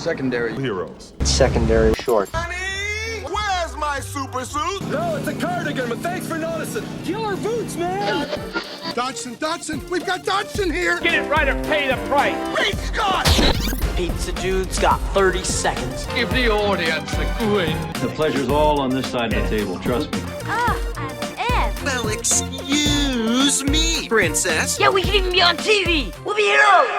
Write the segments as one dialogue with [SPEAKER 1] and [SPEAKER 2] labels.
[SPEAKER 1] secondary heroes.
[SPEAKER 2] Secondary short.
[SPEAKER 3] Honey, where's my super suit?
[SPEAKER 4] No, it's a cardigan, but thanks for noticing. Killer boots, man!
[SPEAKER 3] Dodgson, we've got Dodgson here!
[SPEAKER 5] Get it right or pay the price.
[SPEAKER 3] Great Scott!
[SPEAKER 2] Pizza Dude's got 30 seconds.
[SPEAKER 5] Give the audience the going.
[SPEAKER 6] The pleasure's all on this side of the table, trust me.
[SPEAKER 7] Ah, I'm Ed.
[SPEAKER 3] Well, excuse me, princess.
[SPEAKER 7] Yeah, we can even be on TV. We'll be heroes.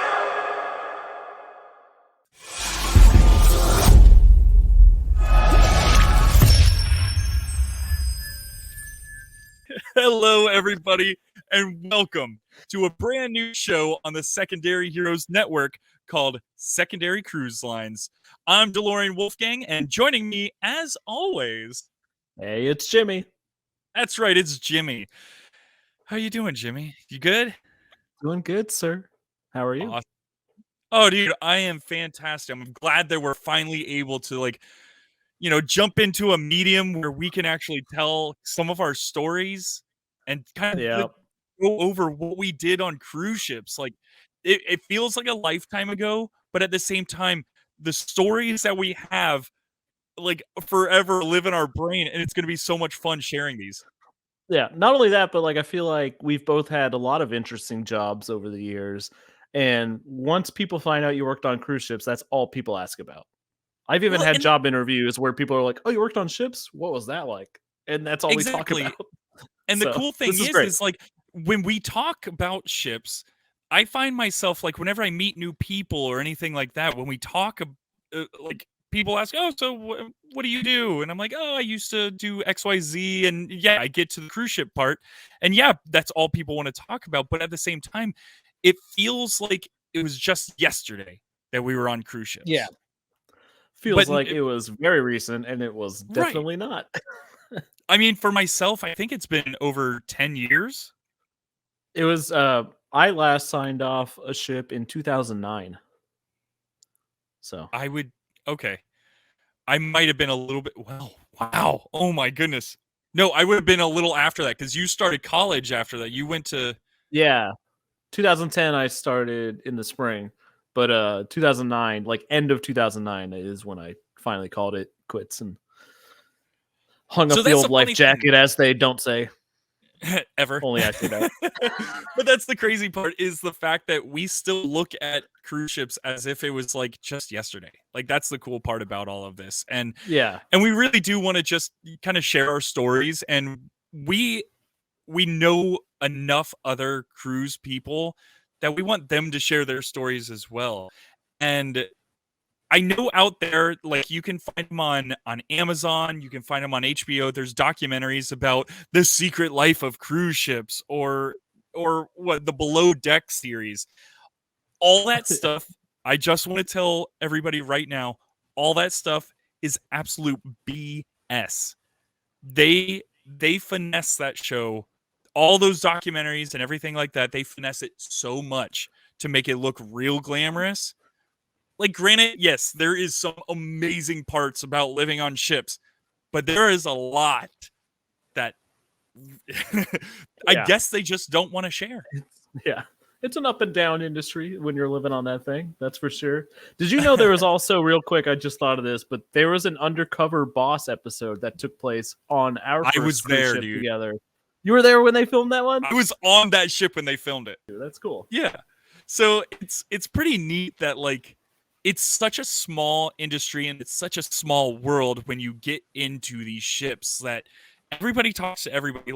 [SPEAKER 8] Hello, everybody, and welcome to a brand new show on the Secondary Heroes Network called Secondary Cruise Lines. I'm DeLorean Wolfgang, and joining me, as always...
[SPEAKER 9] Hey, it's Jimmy.
[SPEAKER 8] That's right, it's Jimmy. How you doing, Jimmy? You good?
[SPEAKER 9] Doing good, sir. How are you?
[SPEAKER 8] Awesome. Oh, dude, I am fantastic. I'm glad that we're finally able to, jump into a medium where we can actually tell some of our stories and kind of go over what we did on cruise ships. Like, it feels like a lifetime ago, but at the same time, the stories that we have, forever live in our brain, and it's going to be so much fun sharing these.
[SPEAKER 9] Yeah, not only that, but I feel like we've both had a lot of interesting jobs over the years, and once people find out you worked on cruise ships, that's all people ask about. I've even had job interviews where people are like, "Oh, you worked on ships? What was that like?" And that's all we talk about.
[SPEAKER 8] And the cool thing is when we talk about ships, I find myself whenever I meet new people or anything like that, when we talk, people ask, "Oh, so what do you do?" And I'm like, "Oh, I used to do XYZ." And yeah, I get to the cruise ship part, and yeah, that's all people want to talk about. But at the same time, it feels like it was just yesterday that we were on cruise ships.
[SPEAKER 9] Yeah. Feels like it was very recent, and it was definitely not.
[SPEAKER 8] I mean, for myself, I think it's been over 10 years.
[SPEAKER 9] It was, I last signed off a ship in 2009. So
[SPEAKER 8] okay. I might have been a little bit, wow. Oh my goodness. No, I would have been a little after that because you started college after that. You went to...
[SPEAKER 9] Yeah. 2010, I started in the spring. But 2009, end of 2009 is when I finally called it quits and hung up the old life jacket, as they don't say.
[SPEAKER 8] Ever.
[SPEAKER 9] Only I say that.
[SPEAKER 8] But that's the crazy part, is the fact that we still look at cruise ships as if it was just yesterday. That's the cool part about all of this. And
[SPEAKER 9] yeah.
[SPEAKER 8] And we really do want to just kind of share our stories. And we know enough other cruise people that we want them to share their stories as well. And I know out there, you can find them on Amazon, you can find them on HBO. There's documentaries about the secret life of cruise ships or what the Below Deck series. All that stuff, I just want to tell everybody right now, all that stuff is absolute BS. They finesse that show. All those documentaries and everything like that, they finesse it so much to make it look real glamorous. Granted, yes, there is some amazing parts about living on ships, but there is a lot that I guess they just don't want to share.
[SPEAKER 9] It's an up and down industry when you're living on that thing. That's for sure. Did you know there was also, real quick, I just thought of this, but there was an Undercover Boss episode that took place on our first cruise ship together. You were there when they filmed that one?
[SPEAKER 8] I was on that ship when they filmed it.
[SPEAKER 9] That's cool.
[SPEAKER 8] Yeah. So it's pretty neat that it's such a small industry and it's such a small world when you get into these ships that everybody talks to everybody.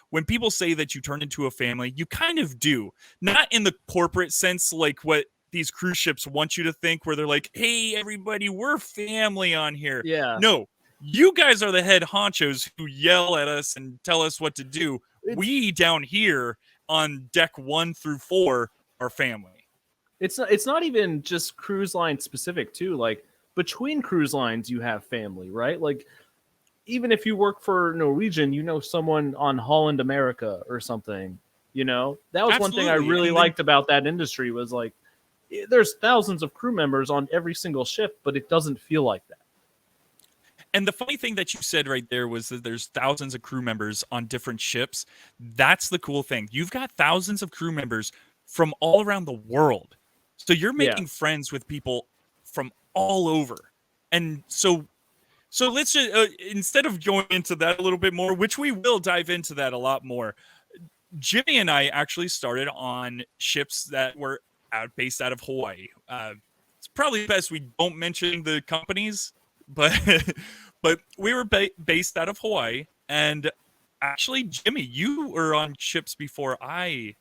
[SPEAKER 8] When people say that you turn into a family, you kind of do. Not in the corporate sense, what these cruise ships want you to think, where they're like, "Hey, everybody, we're family on here."
[SPEAKER 9] Yeah.
[SPEAKER 8] No. You guys are the head honchos who yell at us and tell us what to do. We down here on deck 1 through 4 are family.
[SPEAKER 9] It's not even just cruise line specific too. Between cruise lines, you have family, right? Even if you work for Norwegian, someone on Holland America or something. That was
[SPEAKER 8] Absolutely.
[SPEAKER 9] One thing I really liked about that industry was there's thousands of crew members on every single ship, but it doesn't feel like that.
[SPEAKER 8] And the funny thing that you said right there was that there's thousands of crew members on different ships. That's the cool thing. You've got thousands of crew members from all around the world. So you're making friends with people from all over. And so let's just instead of going into that a little bit more, which we will dive into that a lot more. Jimmy and I actually started on ships that were based out of Hawaii. It's probably best we don't mention the companies, but but we were based out of Hawaii. And actually, Jimmy, you were on ships before I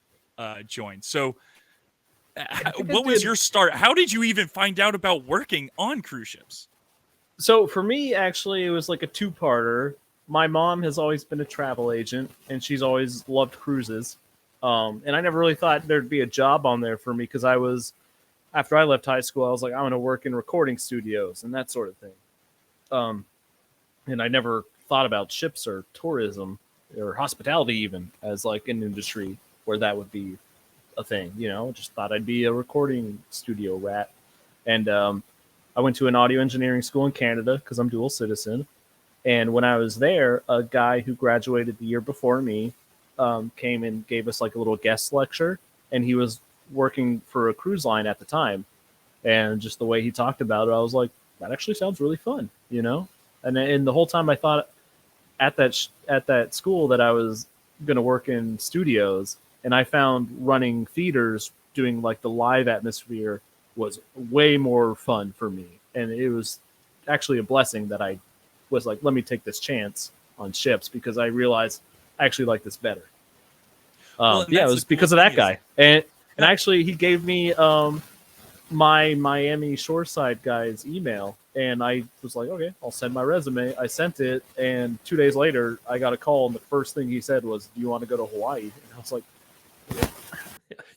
[SPEAKER 8] joined. So what was your start? How did you even find out about working on cruise ships?
[SPEAKER 9] So for me, actually, it was like a two-parter. My mom has always been a travel agent, and she's always loved cruises. And I never really thought there'd be a job on there for me because after I left high school, I was like, I want to work in recording studios and that sort of thing. And I never thought about ships or tourism or hospitality even as like an industry where that would be a thing, just thought I'd be a recording studio rat. And I went to an audio engineering school in Canada because I'm dual citizen. And when I was there, a guy who graduated the year before me came and gave us like a little guest lecture. And he was working for a cruise line at the time. And just the way he talked about it, I was like, that actually sounds really fun, And the whole time I thought at that school that I was going to work in studios. And I found running theaters doing like the live atmosphere was way more fun for me. And it was actually a blessing that I was like, let me take this chance on ships because I realized I actually like this better. It was because of that guy. And actually he gave me my Miami Shoreside guy's email. And I was like, okay, I'll send my resume. I sent it. And 2 days later, I got a call. And the first thing he said was, do you want to go to Hawaii? And I was like,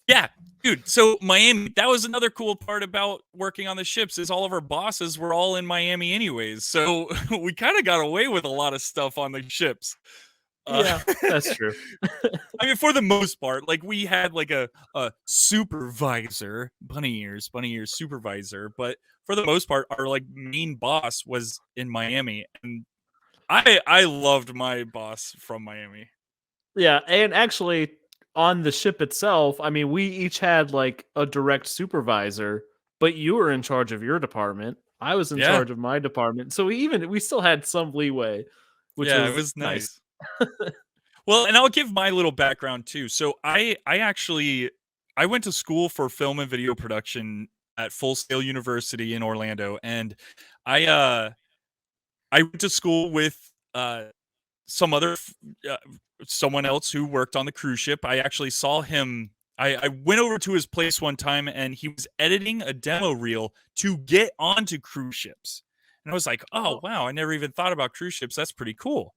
[SPEAKER 8] yeah, dude. So Miami, that was another cool part about working on the ships is all of our bosses were all in Miami anyways. So we kind of got away with a lot of stuff on the ships.
[SPEAKER 9] Yeah, that's true.
[SPEAKER 8] I mean, for the most part, like we had like a supervisor, bunny ears supervisor. But for the most part, our like main boss was in Miami. And I loved my boss from Miami.
[SPEAKER 9] Yeah, and actually on the ship itself, I mean, we each had like a direct supervisor, but you were in charge of your department. I was in charge of my department. So we still had some leeway, which
[SPEAKER 8] was nice. Well, and I'll give my little background too. So I went to school for film and video production at Full Sail University in Orlando, and I went to school with someone else who worked on the cruise ship. I actually saw him. I went over to his place one time and he was editing a demo reel to get onto cruise ships. And I was like, oh, wow, I never even thought about cruise ships. That's pretty cool.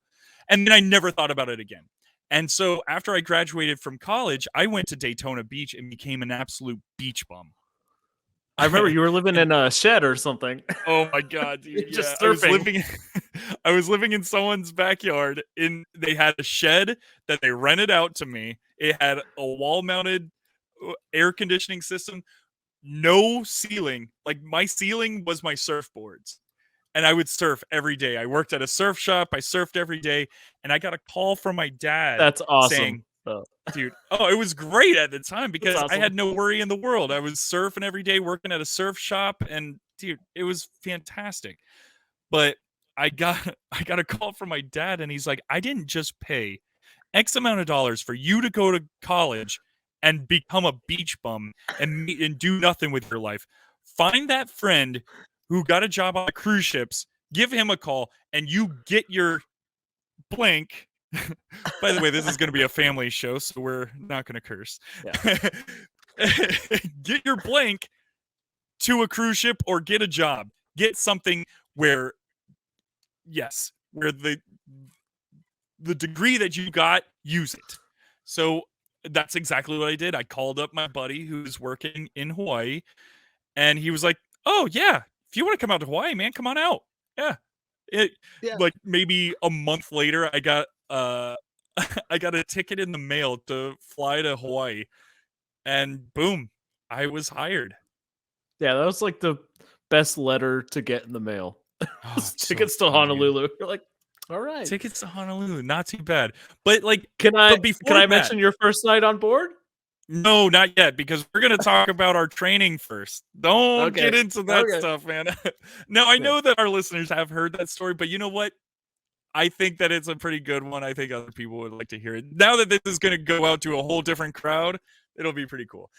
[SPEAKER 8] And then I never thought about it again. And so after I graduated from college, I went to Daytona Beach and became an absolute beach bum.
[SPEAKER 9] I remember you were living in a shed or something.
[SPEAKER 8] Oh my god, dude!
[SPEAKER 9] Just
[SPEAKER 8] surfing. I was living in someone's backyard. They had a shed that they rented out to me. It had a wall-mounted air conditioning system, no ceiling. Like my ceiling was my surfboards, and I would surf every day. I worked at a surf shop. I surfed every day, and I got a call from my dad.
[SPEAKER 9] That's awesome.
[SPEAKER 8] Saying, dude, it was great at the time because I had no worry in the world. I was surfing every day, working at a surf shop, and dude, it was fantastic. But I got a call from my dad, and he's like, I didn't just pay X amount of dollars for you to go to college and become a beach bum and do nothing with your life. Find that friend who got a job on cruise ships, give him a call, and you get your blank. By the way, this is going to be a family show, so we're not going to curse. Yeah. Get your blank to a cruise ship or get a job. Get something where the degree that you got, use it. So that's exactly what I did. I called up my buddy who's working in Hawaii, and he was like, oh, yeah, if you want to come out to Hawaii, man, come on out. Yeah. Like maybe a month later, I got a ticket in the mail to fly to Hawaii, and boom, I was hired.
[SPEAKER 9] Yeah, that was like the best letter to get in the mail. Tickets to Honolulu. You're like, all right,
[SPEAKER 8] tickets to Honolulu, not too bad. But like,
[SPEAKER 9] can I mention your first night on board?
[SPEAKER 8] No, not yet, because we're gonna talk about our training first. Don't
[SPEAKER 9] Okay.
[SPEAKER 8] get into that
[SPEAKER 9] Okay.
[SPEAKER 8] stuff, man. Now, I
[SPEAKER 9] Yeah.
[SPEAKER 8] know that our listeners have heard that story, but you know what? I think that it's a pretty good one. I think other people would like to hear it. Now that this is gonna go out to a whole different crowd, it'll be pretty cool.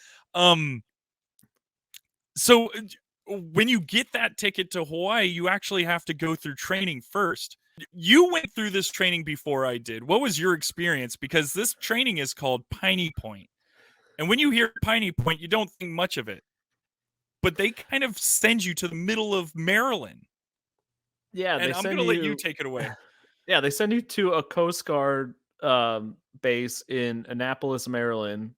[SPEAKER 8] So when you get that ticket to Hawaii, you actually have to go through training first. You went through this training before I did. What was your experience? Because this training is called Piney Point. And when you hear Piney Point, you don't think much of it. But they kind of send you to the middle of Maryland.
[SPEAKER 9] Yeah,
[SPEAKER 8] And I'm going to let you take it away.
[SPEAKER 9] Yeah, they send you to a Coast Guard base in Annapolis, Maryland,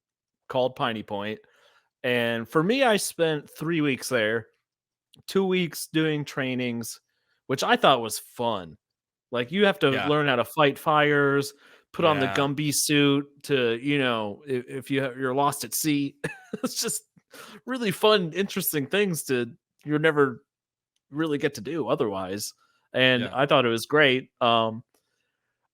[SPEAKER 9] called Piney Point. And for me, I spent 3 weeks there, 2 weeks doing trainings, which I thought was fun. Like, you have to
[SPEAKER 8] Yeah.
[SPEAKER 9] learn how to fight fires, put on the
[SPEAKER 8] Yeah.
[SPEAKER 9] Gumby suit to, if you're lost at sea. It's just really fun, interesting things you never really get to do otherwise. And
[SPEAKER 8] Yeah.
[SPEAKER 9] I thought it was great. And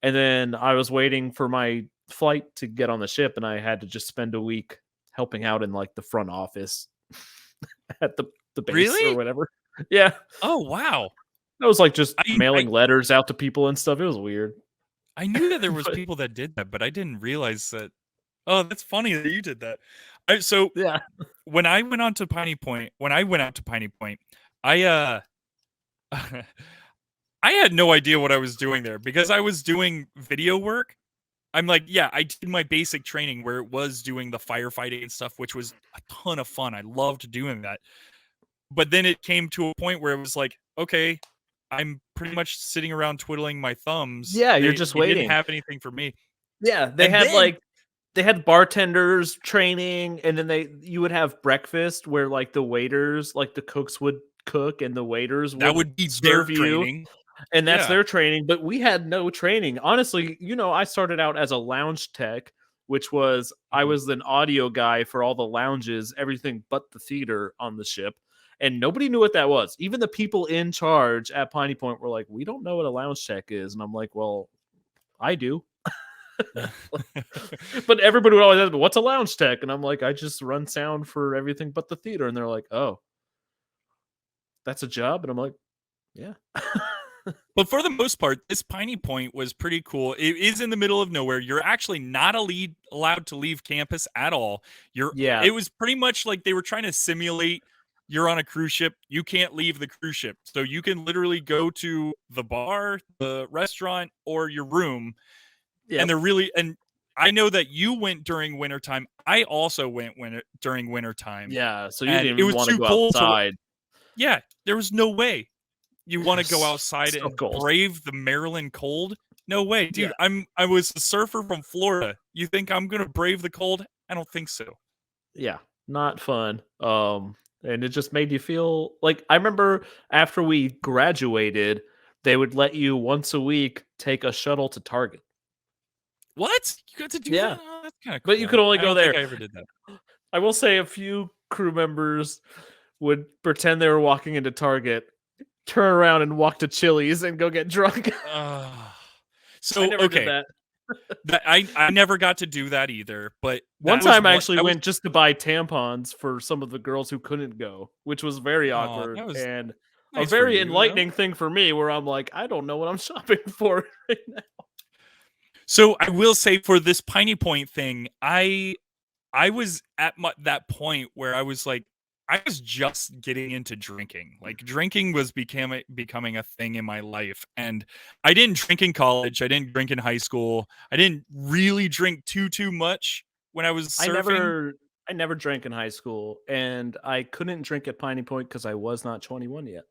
[SPEAKER 9] then I was waiting for my flight to get on the ship, and I had to just spend a week helping out in like the front office at the base
[SPEAKER 8] Really?
[SPEAKER 9] or whatever. Yeah.
[SPEAKER 8] Oh, wow.
[SPEAKER 9] That was like just
[SPEAKER 8] I-
[SPEAKER 9] mailing letters out to people and stuff. It was weird.
[SPEAKER 8] I knew that there was
[SPEAKER 9] But-
[SPEAKER 8] people that did that, but I didn't realize that. Oh, that's funny that you did that. So
[SPEAKER 9] Yeah.
[SPEAKER 8] when I went out to Piney Point, I I had no idea what I was doing there because I was doing video work. I'm like, yeah, I did my basic training where it was doing the firefighting and stuff, which was a ton of fun. I loved doing that. But then it came to a point where it was like, okay, I'm pretty much sitting around twiddling my thumbs.
[SPEAKER 9] Yeah, you're just
[SPEAKER 8] they
[SPEAKER 9] waiting.
[SPEAKER 8] didn't have anything for me.
[SPEAKER 9] Yeah, they
[SPEAKER 8] And
[SPEAKER 9] had
[SPEAKER 8] then-
[SPEAKER 9] they had bartenders training, and then you would have breakfast where like the waiters, like the cooks would cook and the waiters
[SPEAKER 8] That would be their
[SPEAKER 9] serve you,
[SPEAKER 8] training.
[SPEAKER 9] and that's
[SPEAKER 8] Yeah.
[SPEAKER 9] their training. But we had no training. Honestly, I started out as a lounge tech, which was I
[SPEAKER 8] Mhm.
[SPEAKER 9] was an audio guy for all the lounges, everything but the theater on the ship. And nobody knew what that was. Even the people in charge at Piney Point were like, "We don't know what a lounge tech is." And I'm like, "Well, I do." But everybody would always ask me, "What's a lounge tech?" And I'm like, "I just run sound for everything but the theater." And they're like, "Oh, that's a job?" And I'm like, "Yeah."
[SPEAKER 8] But for the most part, this Piney Point was pretty cool. It is in the middle of nowhere. You're actually not allowed to leave campus at all.
[SPEAKER 9] Yeah.
[SPEAKER 8] It was pretty much like they were trying to simulate you're on a cruise ship. You can't leave the cruise ship. So you can literally go to the bar, the restaurant, or your room.
[SPEAKER 9] Yep.
[SPEAKER 8] And I know that you went during wintertime. I also went during wintertime.
[SPEAKER 9] Yeah, so you
[SPEAKER 8] And
[SPEAKER 9] didn't
[SPEAKER 8] it
[SPEAKER 9] even
[SPEAKER 8] was
[SPEAKER 9] want to
[SPEAKER 8] too
[SPEAKER 9] go
[SPEAKER 8] cold to-
[SPEAKER 9] outside.
[SPEAKER 8] Yeah, there was no way you want to go outside
[SPEAKER 9] So
[SPEAKER 8] and
[SPEAKER 9] cold.
[SPEAKER 8] brave the Maryland cold. No way, dude.
[SPEAKER 9] Yeah.
[SPEAKER 8] I was a surfer from Florida. You think I'm gonna brave the cold? I don't think so.
[SPEAKER 9] Yeah, not fun. And it just made you feel like I remember after we graduated, they would let you once a week take a shuttle to Target.
[SPEAKER 8] What? You got to do
[SPEAKER 9] Yeah.
[SPEAKER 8] that? Oh, that's kind of cool.
[SPEAKER 9] But you could only
[SPEAKER 8] I
[SPEAKER 9] go
[SPEAKER 8] don't think
[SPEAKER 9] there.
[SPEAKER 8] I ever did that.
[SPEAKER 9] I will say a few crew members would pretend they were walking into Target, turn around and walk to Chili's and go get drunk.
[SPEAKER 8] So
[SPEAKER 9] I never
[SPEAKER 8] okay,
[SPEAKER 9] did that.
[SPEAKER 8] I never got to do that either. But
[SPEAKER 9] One
[SPEAKER 8] that was
[SPEAKER 9] time I actually
[SPEAKER 8] that was-
[SPEAKER 9] went just to buy tampons for some of the girls who couldn't go, which was very
[SPEAKER 8] Aw,
[SPEAKER 9] awkward
[SPEAKER 8] that was
[SPEAKER 9] and a
[SPEAKER 8] nice for
[SPEAKER 9] very
[SPEAKER 8] you, though.
[SPEAKER 9] enlightening thing for me where I'm like, I don't know what I'm shopping for right now.
[SPEAKER 8] So I will say for this Piney Point thing, I was at that point where I was like, I was just getting into drinking. Like drinking was becoming a thing in my life, and I didn't drink in college. I didn't drink in high school. I didn't really drink too much when I was surfing.
[SPEAKER 9] I never drank in high school, and I couldn't drink at Piney Point because I was not 21 yet.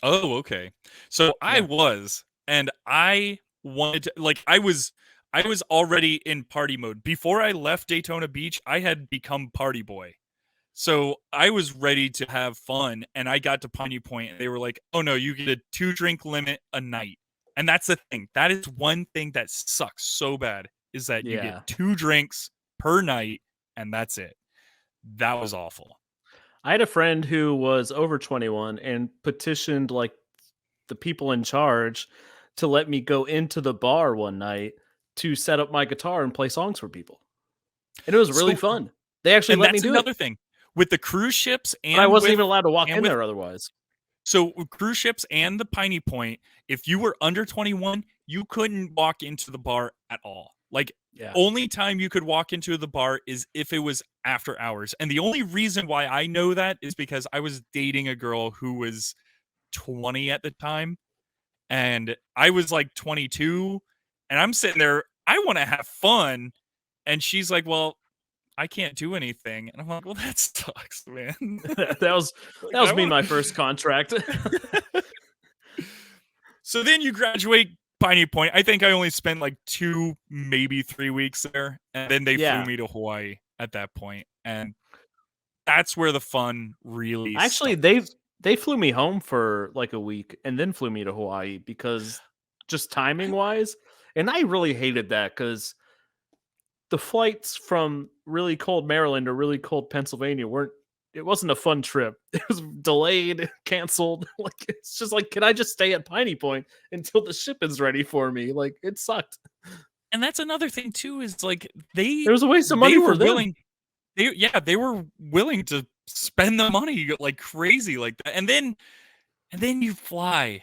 [SPEAKER 8] Oh, okay. So I
[SPEAKER 9] Yeah.
[SPEAKER 8] was, and I wanted to, like, I was already in party mode. Before I left Daytona Beach, I had become party boy. So I was ready to have fun, and I got to Piney Point, and they were like, "Oh no, you get a 2-drink limit a night." And that's the thing. That is one thing that sucks so bad is that you
[SPEAKER 9] Yeah.
[SPEAKER 8] get 2 drinks per night, and that's it. That was awful.
[SPEAKER 9] I had a friend who was over 21 and petitioned like the people in charge to let me go into the bar one night to set up my guitar and play songs for people. And it was really
[SPEAKER 8] So-
[SPEAKER 9] fun. They actually
[SPEAKER 8] And
[SPEAKER 9] let me
[SPEAKER 8] that's
[SPEAKER 9] do
[SPEAKER 8] another
[SPEAKER 9] it.
[SPEAKER 8] thing with the cruise ships, and
[SPEAKER 9] But I wasn't
[SPEAKER 8] with-
[SPEAKER 9] even allowed to walk
[SPEAKER 8] and
[SPEAKER 9] in
[SPEAKER 8] with-
[SPEAKER 9] there otherwise.
[SPEAKER 8] So with cruise ships and the Piney Point, if you were under 21, you couldn't walk into the bar at all. Like,
[SPEAKER 9] Yeah.
[SPEAKER 8] only time you could walk into the bar is if it was after hours. And the only reason why I know that is because I was dating a girl who was 20 at the time, and I was like 22, and I'm sitting there, I want to have fun, and she's like, well, I can't do anything. And I'm like, well, that sucks, man.
[SPEAKER 9] that was
[SPEAKER 8] I
[SPEAKER 9] me
[SPEAKER 8] wanna-
[SPEAKER 9] my first contract.
[SPEAKER 8] So then you graduate Piney Point. I think I only spent like 2, maybe 3 weeks there, and then they
[SPEAKER 9] Yeah.
[SPEAKER 8] flew me to Hawaii at that point, and that's where the fun really.
[SPEAKER 9] Actually,
[SPEAKER 8] starts.
[SPEAKER 9] they flew me home for like a week and then flew me to Hawaii because just timing wise, and I really hated that because the flights from really cold Maryland or really cold Pennsylvania it wasn't a fun trip. It was delayed, canceled. Like, it's just like, can I just stay at Piney Point until the ship is ready for me? Like, it sucked.
[SPEAKER 8] And that's another thing too, is like
[SPEAKER 9] It was a waste of
[SPEAKER 8] they
[SPEAKER 9] money
[SPEAKER 8] were
[SPEAKER 9] for them.
[SPEAKER 8] willing. They were willing to spend the money like crazy like that, and then you fly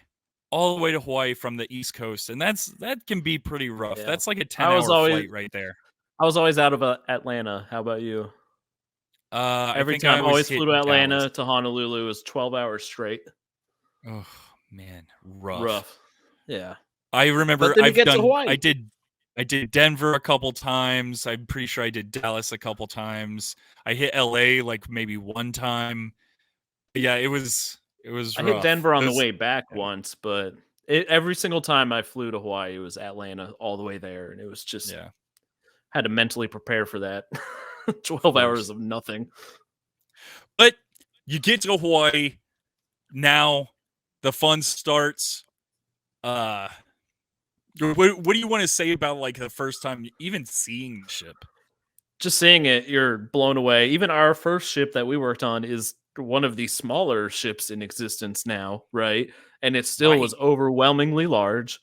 [SPEAKER 8] all the way to Hawaii from the East Coast, and that can be pretty rough.
[SPEAKER 9] Yeah.
[SPEAKER 8] That's like a
[SPEAKER 9] I was
[SPEAKER 8] 10-hour
[SPEAKER 9] always-
[SPEAKER 8] flight right there.
[SPEAKER 9] I was always out of Atlanta. How about you? Every
[SPEAKER 8] I think I
[SPEAKER 9] time, always
[SPEAKER 8] hit
[SPEAKER 9] flew to Atlanta
[SPEAKER 8] Dallas.
[SPEAKER 9] to Honolulu. It was 12 hours straight.
[SPEAKER 8] Oh man, rough.
[SPEAKER 9] Rough. Yeah.
[SPEAKER 8] I remember
[SPEAKER 9] But then you
[SPEAKER 8] I've
[SPEAKER 9] get to
[SPEAKER 8] done.
[SPEAKER 9] Hawaii.
[SPEAKER 8] I did Denver a couple times. I'm pretty sure I did Dallas a couple times. I hit LA like maybe one time. Yeah, it was rough.
[SPEAKER 9] I hit Denver on the
[SPEAKER 8] Those-
[SPEAKER 9] way back
[SPEAKER 8] yeah.
[SPEAKER 9] once, but every single time I flew to Hawaii, it was Atlanta all the way there. And it was just,
[SPEAKER 8] Yeah.
[SPEAKER 9] had to mentally prepare for that. 12 hours of nothing.
[SPEAKER 8] But you get to Hawaii, now the fun starts. What do you want to say about like the first time even seeing the ship?
[SPEAKER 9] Just seeing it, you're blown away. Even our first ship that we worked on is one of the smaller ships in existence now, right? And it still was overwhelmingly large.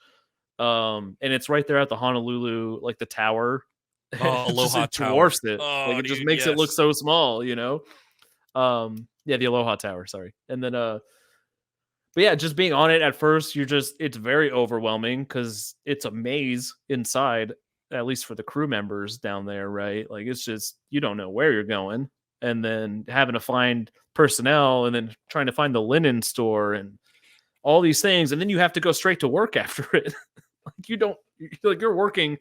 [SPEAKER 9] And it's right there at the Honolulu, like the tower.
[SPEAKER 8] Oh,
[SPEAKER 9] It just-
[SPEAKER 8] Aloha
[SPEAKER 9] it
[SPEAKER 8] Tower.
[SPEAKER 9] dwarfs it.
[SPEAKER 8] Oh,
[SPEAKER 9] Like, it just
[SPEAKER 8] dude,
[SPEAKER 9] makes it look
[SPEAKER 8] yes.
[SPEAKER 9] so small, you know? Yeah, the Aloha Tower, sorry. And then but yeah, just being on it at first, it's very overwhelming because it's a maze inside, at least for the crew members down there, right? Like, it's just, you don't know where you're going. And then having to find personnel and then trying to find the linen store and all these things. And then you have to go straight to work after it. You're working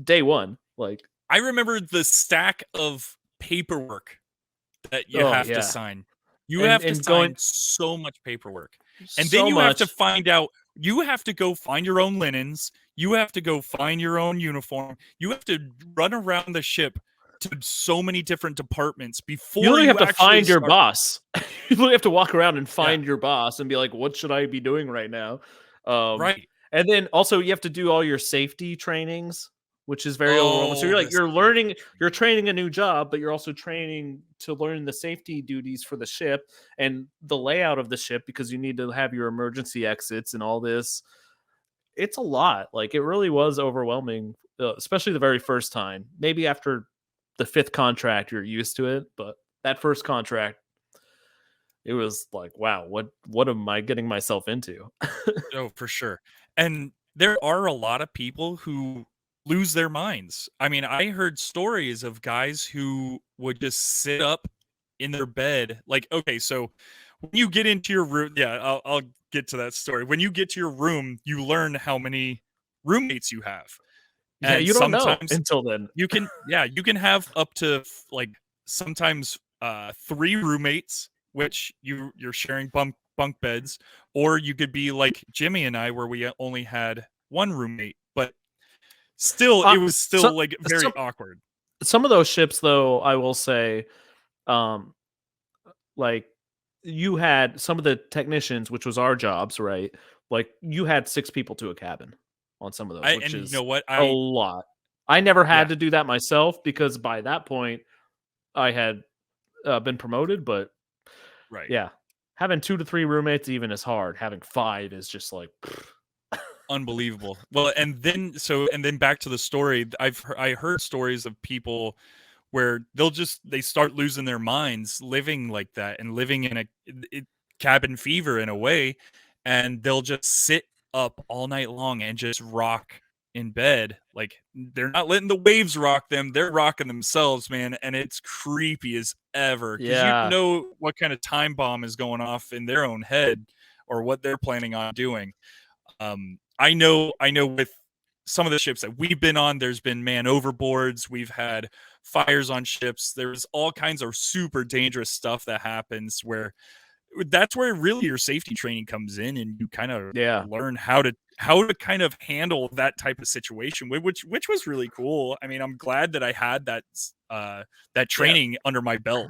[SPEAKER 9] day one. Like,
[SPEAKER 8] I remember the stack of paperwork that you
[SPEAKER 9] Oh,
[SPEAKER 8] have
[SPEAKER 9] yeah.
[SPEAKER 8] to sign. You
[SPEAKER 9] And-
[SPEAKER 8] have to
[SPEAKER 9] and
[SPEAKER 8] sign
[SPEAKER 9] going-
[SPEAKER 8] so much paperwork. And
[SPEAKER 9] so
[SPEAKER 8] then you have to
[SPEAKER 9] much.
[SPEAKER 8] find out, you have to go find your own linens. You have to go find your own uniform. You have to run around the ship to so many different departments before
[SPEAKER 9] You literally have to
[SPEAKER 8] actually
[SPEAKER 9] find your
[SPEAKER 8] start.
[SPEAKER 9] boss. You literally have to walk around and find your boss and be like, what should I be doing right now?
[SPEAKER 8] Right.
[SPEAKER 9] And then also you have to do all your safety trainings, which is very overwhelming. So
[SPEAKER 8] Oh,
[SPEAKER 9] you're like,
[SPEAKER 8] the
[SPEAKER 9] you're
[SPEAKER 8] safety
[SPEAKER 9] learning, you're training a new job, but you're also training to learn the safety duties for the ship and the layout of the ship because you need to have your emergency exits and all this. It's a lot. Like, it really was overwhelming, especially the very first time. Maybe after the 5th contract, you're used to it, but that first contract, it was like, wow, what am I getting myself into?
[SPEAKER 8] Oh, for sure. And there are a lot of people who lose their minds. I mean, I heard stories of guys who would just sit up in their bed. Like, okay, so when you get into your room, yeah, I'll get to that story. When you get to your room, you learn how many roommates you have.
[SPEAKER 9] Yeah,
[SPEAKER 8] And
[SPEAKER 9] you don't know
[SPEAKER 8] sometimes
[SPEAKER 9] until then.
[SPEAKER 8] you can have up to like sometimes 3 roommates, which you're sharing bunk beds, or you could be like Jimmy and I, where we only had 1 roommate, but still it was still
[SPEAKER 9] some-
[SPEAKER 8] like very
[SPEAKER 9] some-
[SPEAKER 8] awkward.
[SPEAKER 9] Some of those ships, though, I will say, like, you had some of the technicians, which was our jobs, right? Like, you had 6 people to a cabin on some of those, which
[SPEAKER 8] And
[SPEAKER 9] is
[SPEAKER 8] you know what?
[SPEAKER 9] a lot. I never had
[SPEAKER 8] Yeah.
[SPEAKER 9] to do that myself because by that point I had been promoted, but
[SPEAKER 8] Right.
[SPEAKER 9] yeah, having 2 to 3 roommates even is hard. Having 5 is just like,
[SPEAKER 8] Unbelievable. Well, and then back to the story. I heard stories of people where they start losing their minds living like that and living in a cabin fever in a way, and they'll just sit up all night long and just rock in bed. Like, they're not letting the waves rock them, they're rocking themselves, man, and it's creepy as ever, because
[SPEAKER 9] Yeah.
[SPEAKER 8] you know what kind of time bomb is going off in their own head or what they're planning on doing. I know with some of the ships that we've been on, there's been man overboards, we've had fires on ships, there's all kinds of super dangerous stuff that happens, where that's where really your safety training comes in, and you kind of learn how to kind of handle that type of situation, which was really cool. I mean, I'm glad that I had that training under my belt.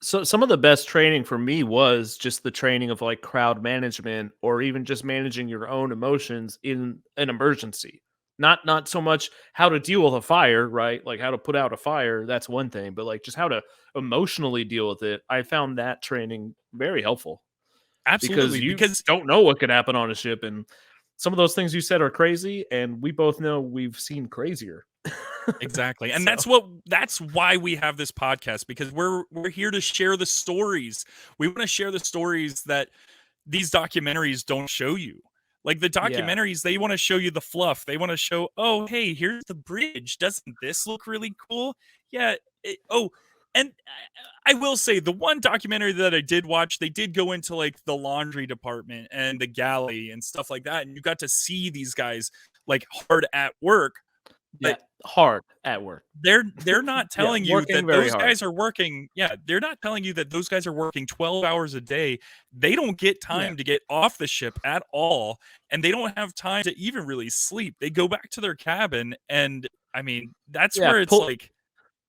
[SPEAKER 9] So some of the best training for me was just the training of like crowd management, or even just managing your own emotions in an emergency. Not so much how to deal with a fire, right? Like how to put out a fire, that's one thing, but like just how to emotionally deal with it. I found that training very helpful.
[SPEAKER 8] Absolutely,
[SPEAKER 9] because you don't know what could happen on a ship, and some of those things you said are crazy, and we both know we've seen crazier.
[SPEAKER 8] Exactly. And that's why we have this podcast, because we're here to share the stories. We want to share the stories that these documentaries don't show you. Like the documentaries, they want to show you the fluff. They want to show, oh, hey, here's the bridge. Doesn't this look really cool? Yeah. And I will say, the one documentary that I did watch, they did go into like the laundry department and the galley and stuff like that. And you got to see these guys like hard at work. But
[SPEAKER 9] hard at work.
[SPEAKER 8] They're not telling you that those
[SPEAKER 9] hard.
[SPEAKER 8] guys are working. Yeah, they're not telling you that those guys are working 12 hours a day. They don't get time to get off the ship at all, and they don't have time to even really sleep. They go back to their cabin, and I mean, that's where it's like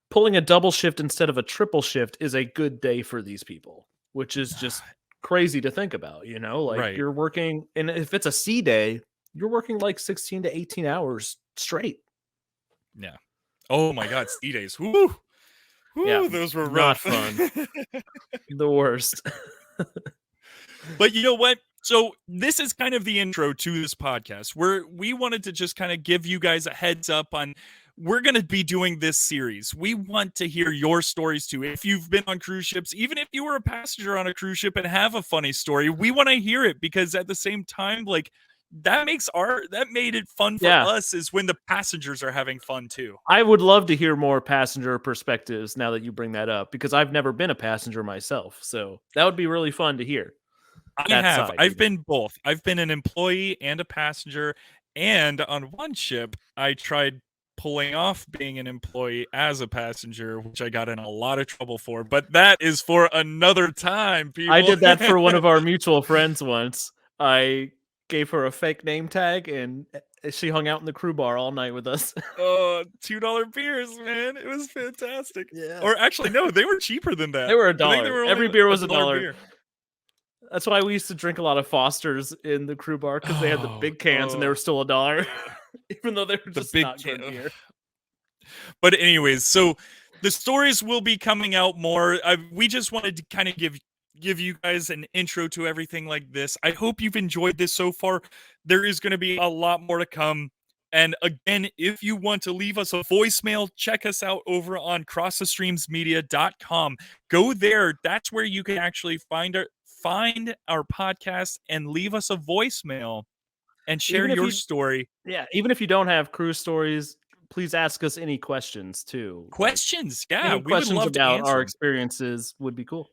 [SPEAKER 9] pulling a double shift instead of a triple shift is a good day for these people, which is just crazy to think about, you know? Like you're working, and if it's a sea day, you're working like 16 to 18 hours straight.
[SPEAKER 8] Yeah. Oh my God, sea days. Woo. Woo, those were rough.
[SPEAKER 9] Not fun. The worst.
[SPEAKER 8] But you know what? So this is kind of the intro to this podcast, where we wanted to just kind of give you guys a heads up on, we're going to be doing this series. We want to hear your stories too. If you've been on cruise ships, even if you were a passenger on a cruise ship and have a funny story, we want to hear it, because at the same time, like, that made it fun for us, is when the passengers are having fun too.
[SPEAKER 9] I would love to hear more passenger perspectives now that you bring that up, because I've never been a passenger myself. So that would be really fun to hear.
[SPEAKER 8] I've been both. I've been an employee and a passenger. And on one ship, I tried pulling off being an employee as a passenger, which I got in a lot of trouble for. But that is for another time, people.
[SPEAKER 9] I did that for one of our mutual friends once. I gave her a fake name tag, and she hung out in the crew bar all night with us.
[SPEAKER 8] Oh, $2 beers, man. It was fantastic.
[SPEAKER 9] Yeah.
[SPEAKER 8] Or actually, no, they were cheaper than that.
[SPEAKER 9] They were $1. Every beer was $1.
[SPEAKER 8] Beer.
[SPEAKER 9] That's why we used to drink a lot of Fosters in the crew bar, because they had the big cans and they were still $1, even though they were just not good beer.
[SPEAKER 8] But anyways, so the stories will be coming out more. We just wanted to kind of give you guys an intro to everything like this. I hope you've enjoyed this so far. There is going to be a lot more to come. And again, if you want to leave us a voicemail, check us out over on crossthestreamsmedia.com. Go there. That's where you can actually find our podcast and leave us a voicemail and share your story.
[SPEAKER 9] Yeah, even if you don't have cruise stories, please ask us any questions too.
[SPEAKER 8] Questions, yeah.
[SPEAKER 9] Any questions would love about our experiences would be cool.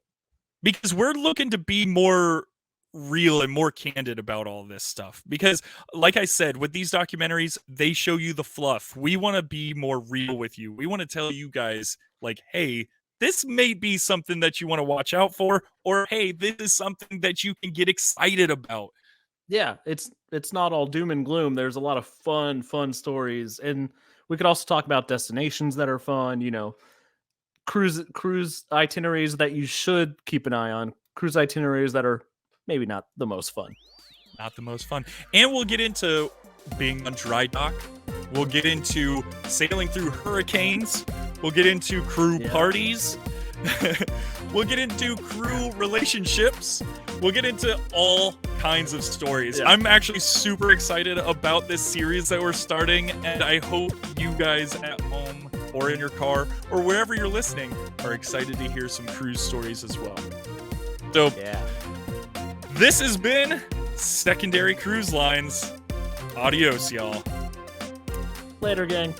[SPEAKER 8] Because we're looking to be more real and more candid about all this stuff. Because, like I said, with these documentaries, they show you the fluff. We want to be more real with you. We want to tell you guys, like, hey, this may be something that you want to watch out for, or hey, this is something that you can get excited about.
[SPEAKER 9] Yeah, it's not all doom and gloom. There's a lot of fun stories, and we could also talk about destinations that are fun, you know, cruise itineraries that you should keep an eye on, cruise itineraries that are maybe not the most fun.
[SPEAKER 8] Not the most fun. And we'll get into being on dry dock. We'll get into sailing through hurricanes. We'll get into crew parties. We'll get into crew relationships. We'll get into all kinds of stories. I'm actually super excited about this series that we're starting, and I hope you guys at home or in your car or wherever you're listening are excited to hear some cruise stories as well. So
[SPEAKER 9] Yeah.
[SPEAKER 8] this has been Secondary Cruise Lines. Adios, y'all.
[SPEAKER 9] Later, gang.